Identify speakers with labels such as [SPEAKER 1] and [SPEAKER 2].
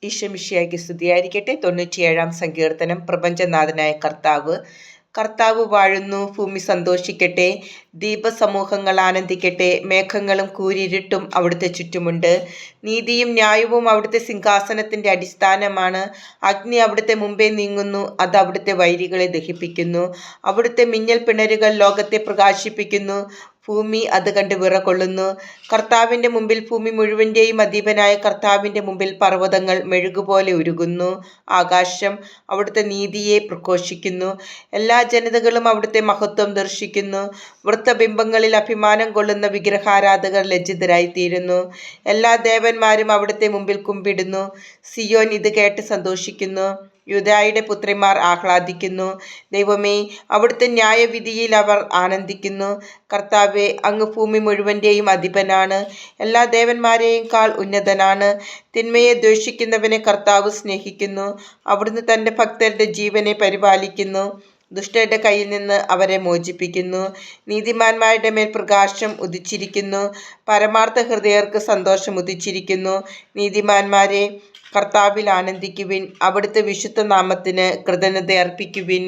[SPEAKER 1] ഈശോമിശിഹായ്ക്ക് സ്തുതിയായിരിക്കട്ടെ. 97-ാം സങ്കീർത്തനം. പ്രപഞ്ചനാഥനായ കർത്താവ്. കർത്താവ് വാഴുന്നു, ഭൂമി സന്തോഷിക്കട്ടെ, ദീപസമൂഹങ്ങൾ ആനന്ദിക്കട്ടെ. മേഘങ്ങളും കൂരിരുട്ടും അവിടുത്തെ ചുറ്റുമുണ്ട്. നീതിയും ന്യായവും അവിടുത്തെ സിംഹാസനത്തിന്റെ അടിസ്ഥാനമാണ്. അഗ്നി അവിടുത്തെ മുമ്പേ നീങ്ങുന്നു, അത് അവിടുത്തെ വൈരികളെ ദഹിപ്പിക്കുന്നു. അവിടുത്തെ മിന്നൽ പിണരുകൾ ലോകത്തെ പ്രകാശിപ്പിക്കുന്നു, ഭൂമി അത് കണ്ട് വിറകൊള്ളുന്നു. കർത്താവിന്റെ മുമ്പിൽ ഭൂമി മുഴുവന്റെയും അധീപനായ കർത്താവിന്റെ മുമ്പിൽ പർവ്വതങ്ങൾ മെഴുകുപോലെ ഉരുകുന്നു. ആകാശം അവിടുത്തെ നീതിയെ പ്രഘോഷിക്കുന്നു. എല്ലാ ജനതകളും അവിടുത്തെ മഹത്വം ദർശിക്കുന്നു. വൃത്തബിംബങ്ങളിൽ അഭിമാനം കൊള്ളുന്ന വിഗ്രഹാരാധകർ ലജ്ജിതരായിത്തീരുന്നു. എല്ലാ ദേവന്മാരും അവിടുത്തെ മുമ്പിൽ കുമ്പിടുന്നു. സിയോൻ ഇത് കേട്ട് സന്തോഷിക്കുന്നു, യൂദായുടെ പുത്രിമാർ ആഹ്ലാദിക്കുന്നു. ദൈവമേ, അവിടുത്തെ ന്യായവിധിയിൽ അവർ ആനന്ദിക്കുന്നു. കർത്താവേ, അങ്ങ് ഭൂമി മുഴുവന്റെയും അധിപനാണ്, എല്ലാ ദേവന്മാരെയും കാൾ ഉന്നതനാണ്. തിന്മയെ ദ്വേഷിക്കുന്നവനെ കർത്താവ് സ്നേഹിക്കുന്നു. അവിടുന്ന് തന്റെ ഭക്തരുടെ ജീവനെ പരിപാലിക്കുന്നു, ദുഷ്ടരുടെ കയ്യിൽ നിന്ന് അവരെ മോചിപ്പിക്കുന്നു. നീതിമാന്മാരുടെ മേൽ പ്രകാശം ഉദിച്ചിരിക്കുന്നു, പരമാർത്ഥ ഹൃദയർക്ക് സന്തോഷം ഉദിച്ചിരിക്കുന്നു. നീതിമാന്മാരെ, കർത്താവിൽ ആനന്ദിക്കുവിൻ, അവിടുത്തെ വിശുദ്ധ നാമത്തിന് കൃതജ്ഞത അർപ്പിക്കുവിൻ.